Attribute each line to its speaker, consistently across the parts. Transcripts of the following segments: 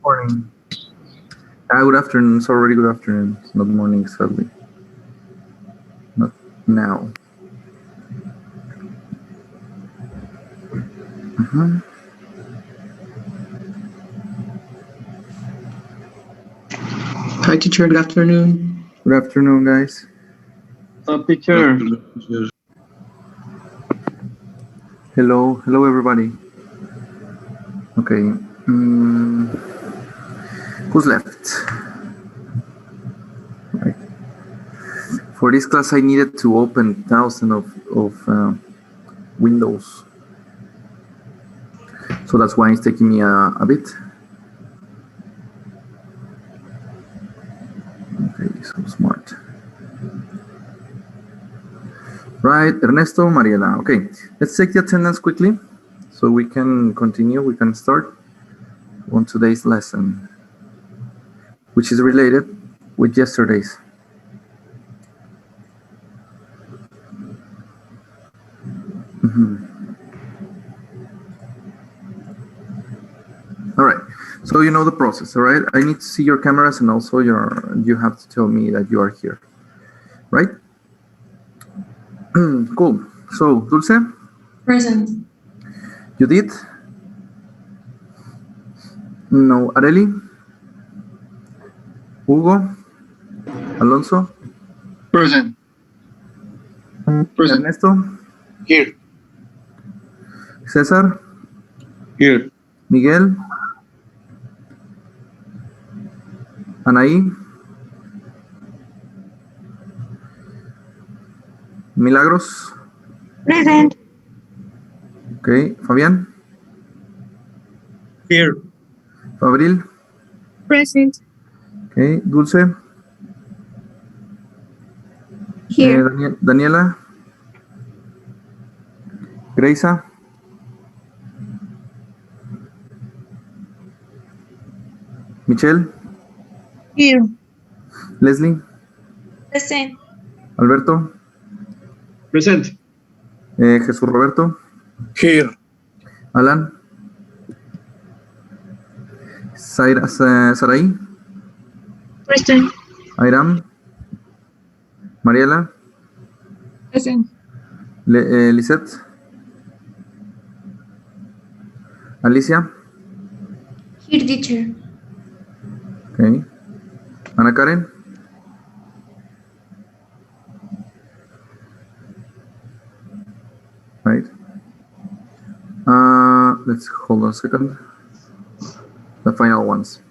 Speaker 1: Morning. Good afternoon. It's already good afternoon. It's not morning, sadly. Not now.
Speaker 2: Hi, teacher. Good afternoon.
Speaker 1: Good afternoon, guys.
Speaker 3: Teacher.
Speaker 1: Hello, everybody. Okay. Who's left? Right. For this class, I needed to open thousands of windows, so that's why it's taking me a bit. Okay, so smart. Right, Ernesto, Mariela. Okay, let's take the attendance quickly so we can continue. We can start on today's lesson, which is related with yesterday's. All right, so you know the process, all right? I need to see your cameras and also you have to tell me that you are here, right? Cool. So, Dulce?
Speaker 4: Present.
Speaker 1: Judith? No. Areli? Hugo? Alonso?
Speaker 3: Present.
Speaker 1: Ernesto?
Speaker 3: Here.
Speaker 1: César?
Speaker 3: Here.
Speaker 1: Miguel? Anaí? Milagros?
Speaker 4: Present.
Speaker 1: Okay. Fabián?
Speaker 3: Here.
Speaker 1: Fabril?
Speaker 4: Present.
Speaker 1: Okay. Dulce?
Speaker 4: Here.
Speaker 1: Daniela? Greisa? Michelle?
Speaker 4: Here.
Speaker 1: Leslie?
Speaker 4: Present.
Speaker 1: Alberto?
Speaker 3: Present.
Speaker 1: Jesús Roberto?
Speaker 3: Here.
Speaker 1: Alan? Saraí?
Speaker 4: Present.
Speaker 1: Airam? Mariela?
Speaker 4: Present.
Speaker 1: Lisette? Alicia?
Speaker 4: Here, teacher.
Speaker 1: Okay. Ana Karen? Right. Let's hold on a second. The final ones.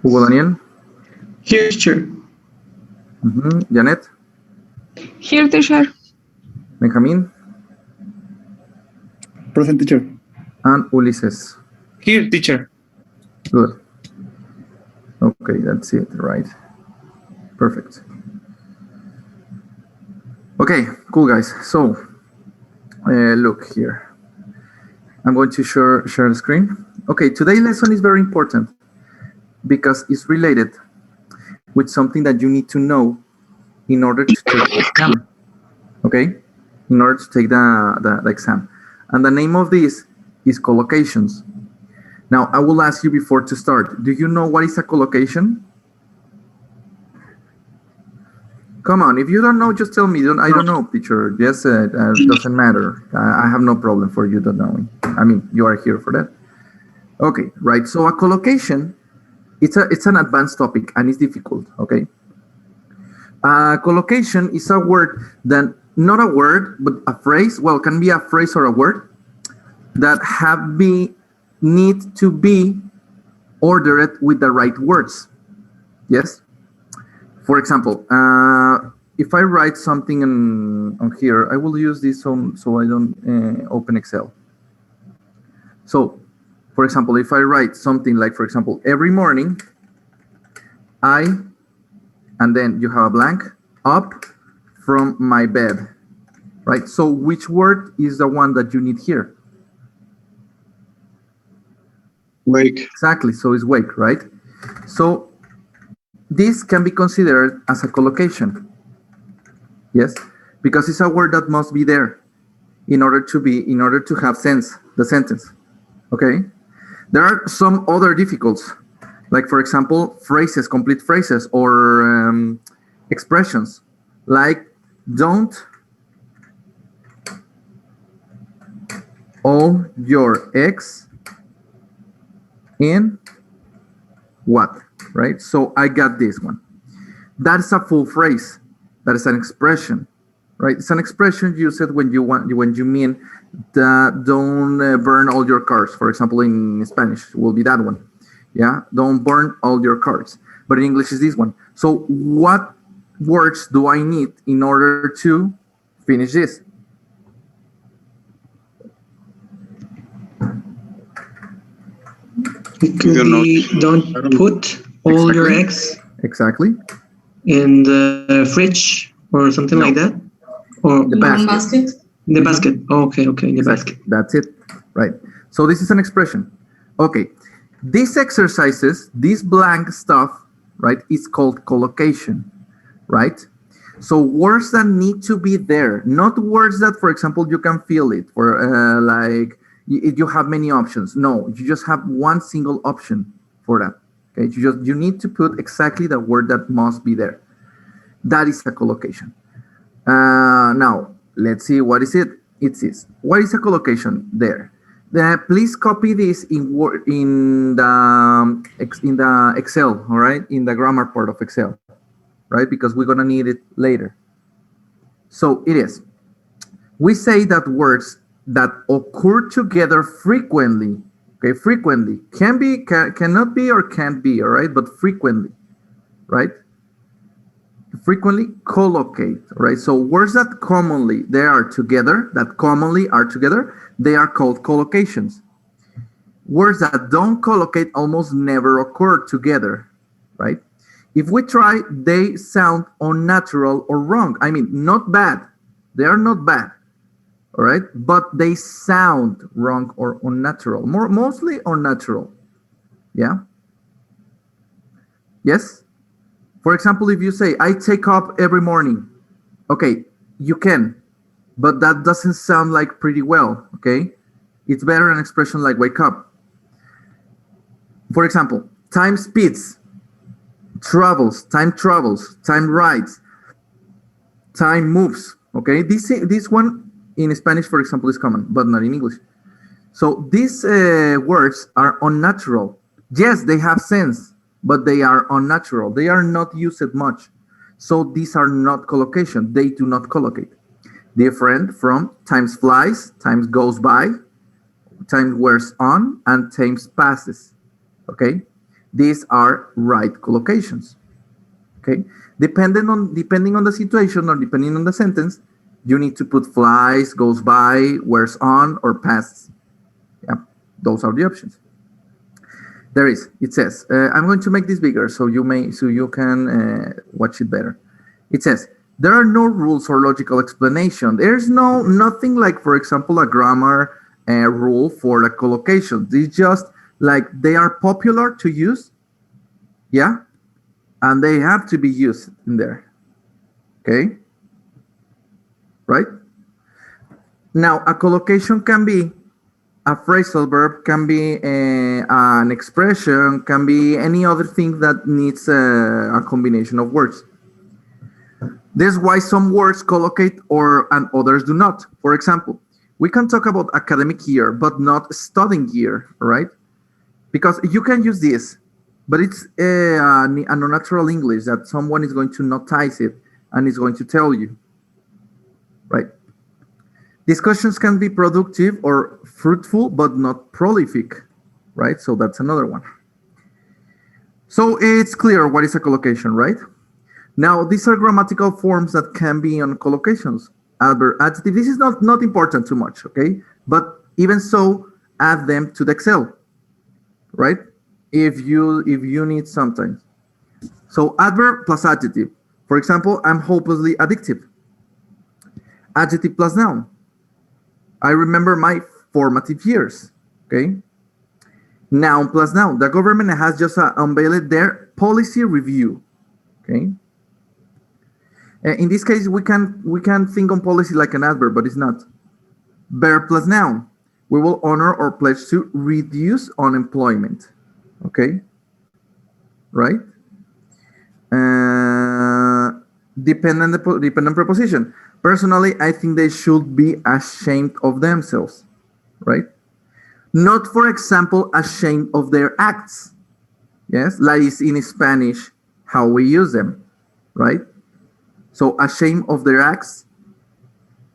Speaker 1: Hugo Daniel?
Speaker 2: Here, teacher.
Speaker 1: Janet?
Speaker 4: Here, teacher.
Speaker 1: Benjamin?
Speaker 3: Present, teacher.
Speaker 1: And Ulises.
Speaker 3: Here, teacher.
Speaker 1: Good. Okay, that's it, right? Perfect. Okay, cool, guys. So, look here. I'm going to share the screen. Okay, today's lesson is very important because it's related with something that you need to know in order to take the exam. Okay, in order to take the exam. And the name of this is collocations. Now, I will ask you before to start. Do you know what is a collocation? Come on, if you don't know, just tell me. I don't know, teacher. Yes, it doesn't matter. I have no problem for you not knowing. I mean, you are here for that. Okay, right. So a collocation, it's an advanced topic and it's difficult. Okay. Collocation is a word that, not a word, but a phrase. Well, can be a phrase or a word that need to be ordered with the right words. Yes. For example, if I write something on here, I will use this so I don't open Excel. So, for example, if I write something like, for example, every morning, and then you have a blank, up from my bed, right? So which word is the one that you need here?
Speaker 3: Wake.
Speaker 1: Exactly, so it's wake, right? So this can be considered as a collocation. Yes. because it's a word that must be there in order to have sense, the sentence. Okay? There are some other difficulties, like for example, phrases, complete phrases, or expressions, like don't all your eggs in what, right? So I got this one. That's a full phrase. That is an expression, right? It's an expression used when you mean that don't burn all your cars. For example, in Spanish will be that one. Yeah, don't burn all your cars. But in English is this one. So what words do I need in order to finish this?
Speaker 2: It could be don't put all your eggs
Speaker 1: Exactly.
Speaker 2: in the fridge or something like that. Or
Speaker 1: The basket.
Speaker 2: the basket. Okay, the
Speaker 1: Exactly.
Speaker 2: basket.
Speaker 1: That's it, right? So this is an expression. Okay, these exercises, this blank stuff, right, is called collocation, right? So words that need to be there, not words that, for example, you can feel it, or like you have many options. No, you just have one single option for that. Okay, you need to put exactly the word that must be there. That is a collocation. Now, let's see, what is it? It says, what is a collocation there? Please copy this in the Excel, all right? In the grammar part of Excel, right? Because we're gonna need it later. So it is. We say that words that occur together frequently, okay, frequently, cannot be or can't be, all right? But frequently, right? Frequently collocate, right? So words that commonly they are together, they are called collocations. Words that don't collocate almost never occur together, right? If we try, they sound unnatural or wrong. I mean, not bad. They are not bad, all right? But they sound wrong or unnatural, mostly unnatural, yeah? Yes? For example, if you say, I take up every morning, okay, you can, but that doesn't sound like pretty well, okay? It's better an expression like wake up. For example, time speeds, time travels, time rides, time moves, okay? This one in Spanish, for example, is common, but not in English. So these words are unnatural. Yes, they have sense, but they are unnatural. They are not used much. So these are not collocation. They do not collocate. Different from times flies, times goes by, time wears on, and times passes. Okay? These are right collocations. Okay? Depending on the situation or depending on the sentence, you need to put flies, goes by, wears on, or passes. Yeah, those are the options. There is. It says, I'm going to make this bigger so you can watch it better. It says, there are no rules or logical explanation. There's nothing like, for example, a grammar rule for the collocation. It's just like they are popular to use, yeah, and they have to be used in there. Okay, right? Now, a collocation can be a phrasal verb, can be an expression, can be any other thing that needs a combination of words. This is why some words collocate and others do not. For example, we can talk about academic year, but not studying year, right? Because you can use this, but it's an unnatural English that someone is going to notice it and is going to tell you, right? Discussions can be productive or fruitful, but not prolific, right? So that's another one. So it's clear what is a collocation, right? Now, these are grammatical forms that can be on collocations. Adverb, adjective, this is not important too much, okay? But even so, add them to the Excel, right? If you need sometimes. So adverb plus adjective. For example, I'm hopelessly addictive. Adjective plus noun. I remember my formative years, okay? Noun plus noun. The government has just unveiled their policy review, okay? In this case, we can think on policy like an adverb, but it's not. Verb plus noun. We will honor or pledge to reduce unemployment. Okay, right? Dependent preposition. Personally, I think they should be ashamed of themselves, right? Not, for example, ashamed of their acts. Yes, like is in Spanish how we use them, right? So ashamed of their acts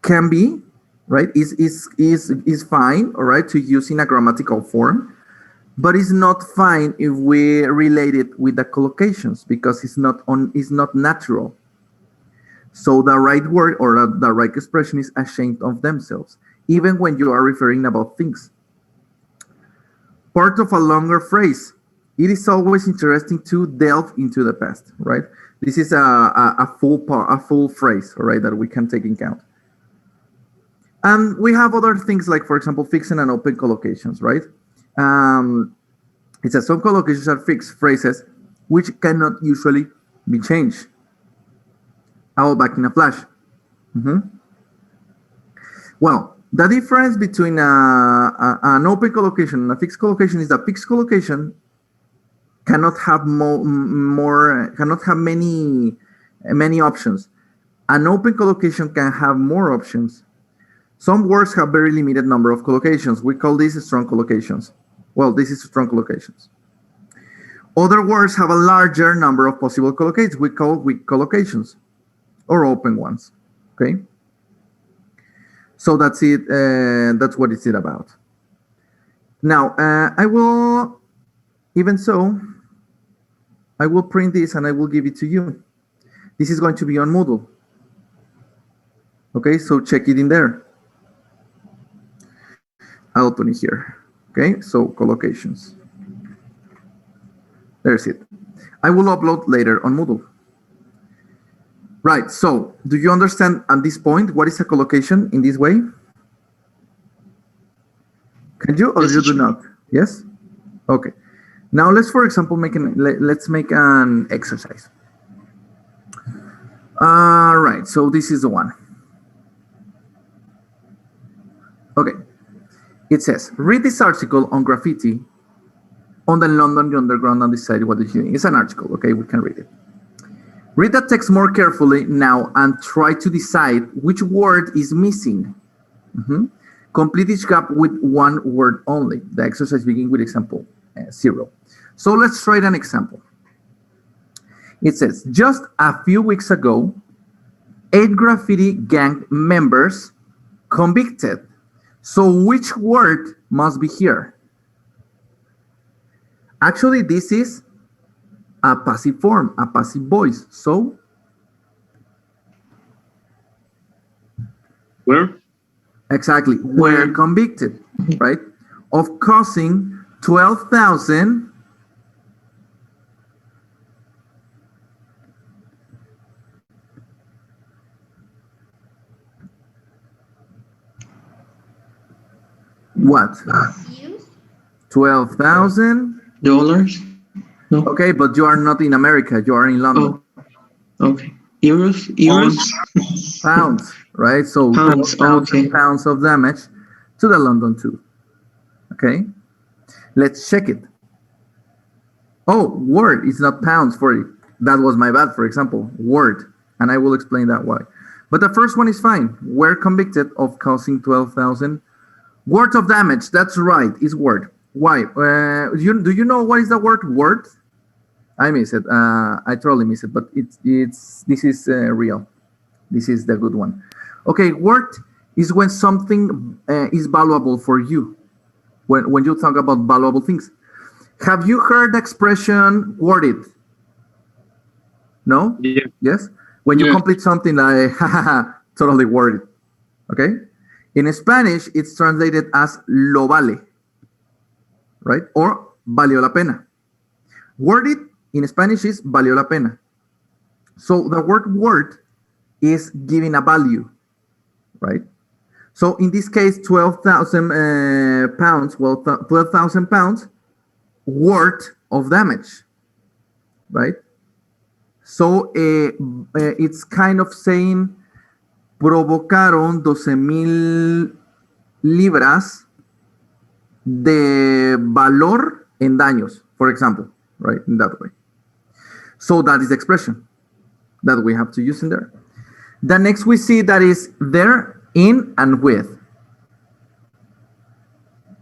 Speaker 1: can be, right, is fine, all right, to use in a grammatical form, but it's not fine if we relate it with the collocations because it's not natural. So the right word or the right expression is ashamed of themselves, even when you are referring about things. Part of a longer phrase. It is always interesting to delve into the past, right? This is a full phrase, all right, that we can take in count. And we have other things like, for example, fixed and open collocations, right? It says some collocations are fixed phrases which cannot usually be changed. I will back in a flash. Well, the difference between an open collocation and a fixed collocation is that fixed collocation cannot have cannot have many options. An open collocation can have more options. Some words have very limited number of collocations. We call these strong collocations. Well, this is strong collocations. Other words have a larger number of possible collocations. We call weak collocations or open ones. Okay. So that's it. That's what it's about. Now, I will print this and I will give it to you. This is going to be on Moodle. Okay, so check it in there. I'll put it here. Okay, so collocations. There's it. I will upload later on Moodle. Right, so do you understand at this point what is a collocation in this way? Can you or you do not? Yes? Okay. Now let's, for example, let's make an exercise. All right, so this is the one. Okay. It says, read this article on graffiti on the London Underground and decide what you think. It's an article, okay? We can read it. Read the text more carefully now and try to decide which word is missing. Complete each gap with one word only. The exercise begins with example 0. So let's try an example. It says, just a few weeks ago, 8 graffiti gang members convicted. So which word must be here? Actually, this is a passive form, a passive voice. So
Speaker 2: where?
Speaker 1: Exactly, were convicted, right? Of causing 12,000 what? 12,000
Speaker 2: dollars? No.
Speaker 1: Okay, but you are not in America. You are in London.
Speaker 2: Oh, okay. Euros?
Speaker 1: Pounds, right? So
Speaker 2: pounds. Okay.
Speaker 1: Pounds of damage to the London Tube. Okay, let's check it. Oh, word. It's not pounds for it. That was my bad. For example, word, and I will explain that why. But the first one is fine. Were convicted of causing 12,000 worth of damage. That's right. It's word. Why? Do you know what is the word word? I miss it. I totally miss it. But this is real. This is the good one. Okay, word is when something is valuable for you. When you talk about valuable things. Have you heard the expression worded? No?
Speaker 3: Yeah.
Speaker 1: Yes? When you complete something like, totally worded. Okay? In Spanish, it's translated as lo vale. Right? Or valió la pena. Worded in Spanish is valió la pena. So the word is giving a value. Right? So in this case, 12,000 pounds, well, 12,000 pounds worth of damage, right? So it's kind of saying provocaron 12,000 libras de valor en daños, for example, right? In that way. So that is the expression that we have to use in there. The next we see that is there, in, and with.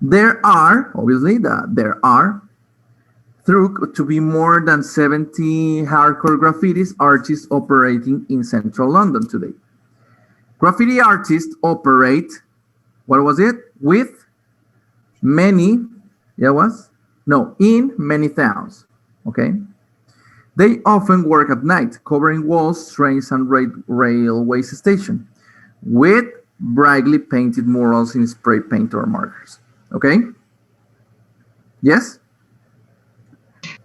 Speaker 1: There are, obviously, there are through to be more than 70 hardcore graffitis artists operating in central London today. Graffiti artists operate, what was it? With many, in many towns, okay? They often work at night, covering walls, trains, and railway stations with brightly painted murals in spray paint or markers, okay? Yes?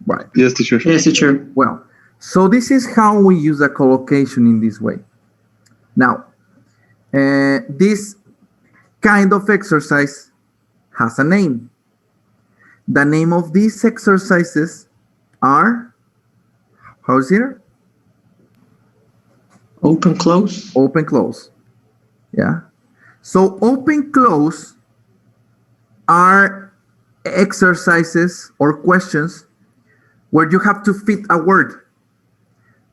Speaker 1: Right.
Speaker 3: Yes, teacher.
Speaker 2: Yes, teacher.
Speaker 1: Well, so this is how we use a collocation in this way. Now, this kind of exercise has a name. The name of these exercises are, how is it?
Speaker 2: Open, close.
Speaker 1: Open, close. Yeah. So open, close are exercises or questions where you have to fit a word,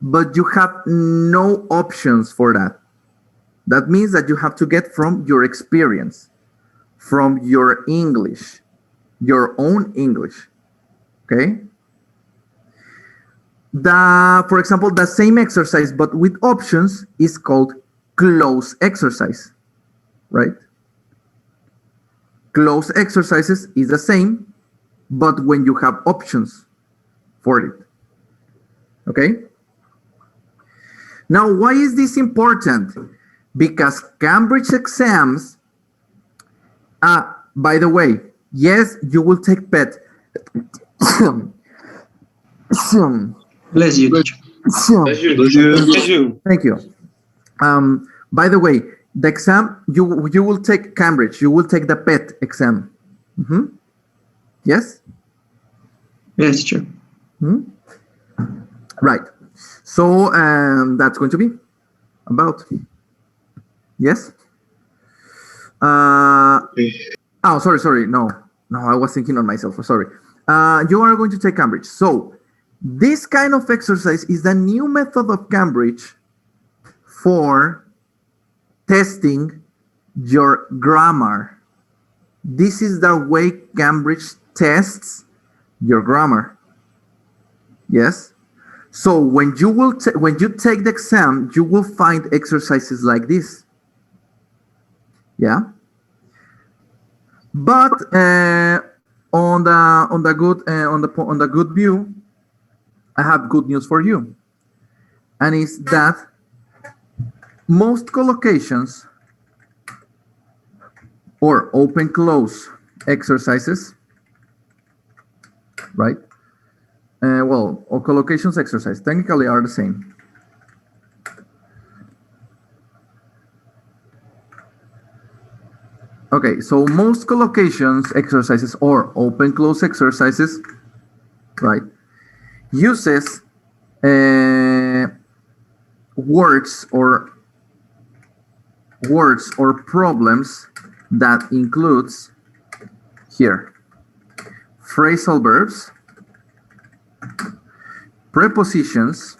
Speaker 1: but you have no options for that. That means that you have to get from your experience, from your English, your own English, okay? For example, the same exercise, but with options is called close exercise, right? Close exercises is the same, but when you have options for it, okay? Now, why is this important? Because Cambridge exams, by the way, yes, you will take PET.
Speaker 2: Bless you, teacher.
Speaker 1: Thank you. By the way, the exam, you will take Cambridge, you will take the PET exam. Yes?
Speaker 2: Yes, teacher.
Speaker 1: Right. So that's going to be about. Yes? Oh, sorry. No, I was thinking on myself. Sorry. You are going to take Cambridge. So this kind of exercise is the new method of Cambridge for testing your grammar. This is the way Cambridge tests your grammar. Yes? So when you take the exam, you will find exercises like this. Yeah? But on the good view, I have good news for you, and it's that most collocations or open-close exercises, right? Or collocations exercise technically are the same. Okay, so most collocations exercises or open-close exercises, right, uses words or problems that includes here phrasal verbs, prepositions,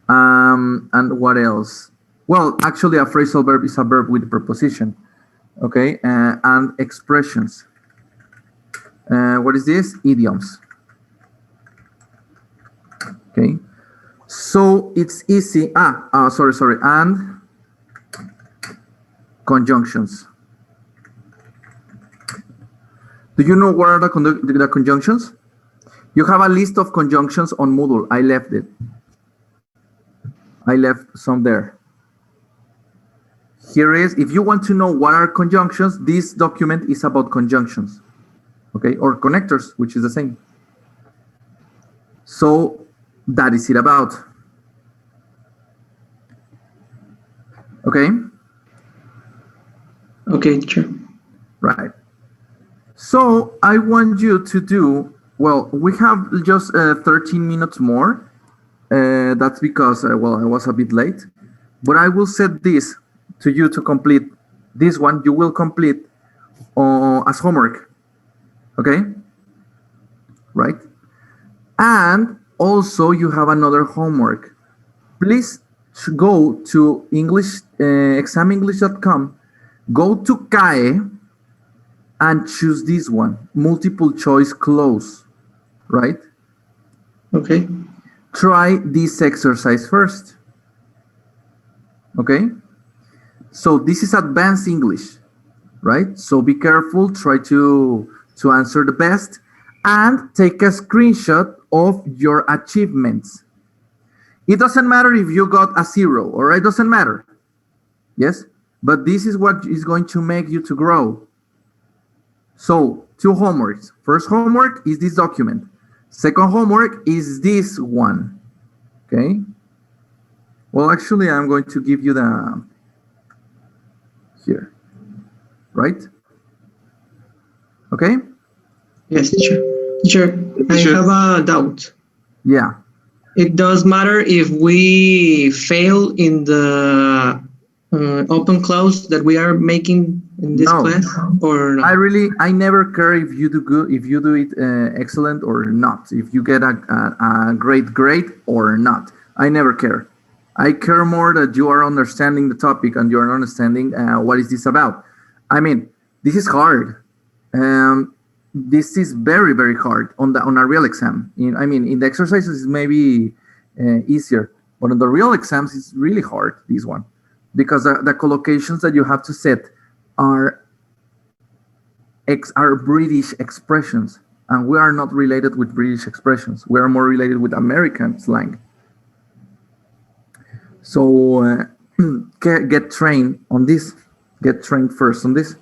Speaker 1: and what else? Well, actually, a phrasal verb is a verb with a preposition. Okay, and expressions. What is this? Idioms. Okay, so it's easy. Sorry, and conjunctions. Do you know what are the conjunctions? You have a list of conjunctions on Moodle. I left it. I left some there. Here is, if you want to know what are conjunctions, this document is about conjunctions, okay, or connectors, which is the same. So that is it about. Okay?
Speaker 2: Okay, teacher.
Speaker 1: Right. So I want you to do, well, we have just 13 minutes more. That's because, well, I was a bit late. But I will set this to you to complete. This one you will complete as homework. Okay? Right? And also you have another homework. Please go to examenglish.com, go to CAE, and choose this one, multiple choice close, right?
Speaker 2: Okay.
Speaker 1: Try this exercise first. Okay? So this is advanced English, right? So be careful, try to answer the best, and take a screenshot of your achievements. It doesn't matter if you got a 0, or it doesn't matter. Yes? But this is what is going to make you to grow. So, 2 homeworks. First homework is this document. Second homework is this one. Okay? Well, actually, I'm going to give you the here. Right? Okay?
Speaker 2: Yes, teacher. Teacher, I
Speaker 3: Teacher.
Speaker 2: have a doubt.
Speaker 1: Yeah.
Speaker 2: It does matter if we fail in the open close that we are making in this
Speaker 1: No.
Speaker 2: class, or not?
Speaker 1: I never care if you do good, if you do it excellent or not, if you get a great grade or not. I never care. I care more that you are understanding the topic and you are understanding what is this about. I mean, this is hard. This is very, very hard on a real exam. In the exercises maybe easier, but on the real exams it's really hard, this one, because the collocations that you have to set are British expressions, and we are not related with British expressions. We are more related with American slang. So get trained on this. Get trained first on this.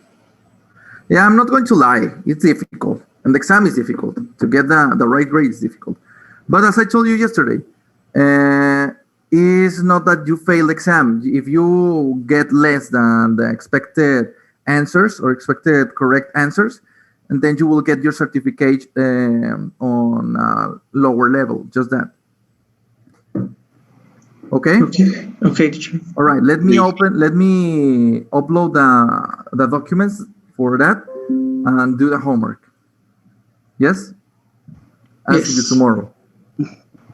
Speaker 1: Yeah, I'm not going to lie. It's difficult. And the exam is difficult. To get the right grade is difficult. But as I told you yesterday, it's not that you fail exam. If you get less than the expected answers or expected correct answers, and then you will get your certificate on a lower level. Just that. Okay?
Speaker 2: Okay. Okay, teacher.
Speaker 1: All right. Let me upload the documents for that and do the homework. Yes? I'll see you
Speaker 2: Yes.
Speaker 1: tomorrow.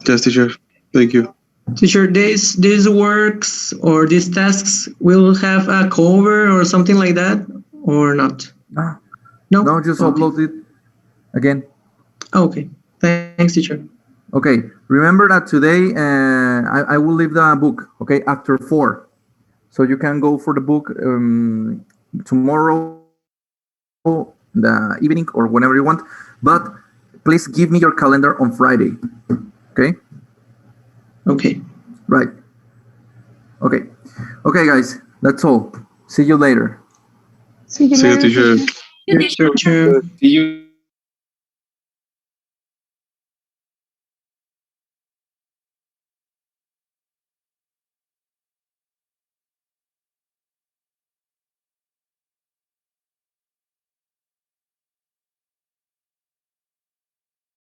Speaker 3: Yes, teacher. Thank you.
Speaker 2: Teacher, these works or these tasks will have a cover or something like that, or not?
Speaker 1: No,
Speaker 2: No.
Speaker 1: no, just
Speaker 2: Okay.
Speaker 1: upload it again.
Speaker 2: Okay. Thanks, teacher.
Speaker 1: Okay. Remember that today I will leave the book, okay, after 4. So you can go for the book tomorrow, the evening, or whenever you want. But please give me your calendar on Friday. Okay?
Speaker 2: Okay.
Speaker 1: Right. Okay. Okay, guys. That's all. See you later.
Speaker 4: See you
Speaker 3: See you,
Speaker 4: later.
Speaker 3: teacher.
Speaker 2: Teacher.
Speaker 3: See you.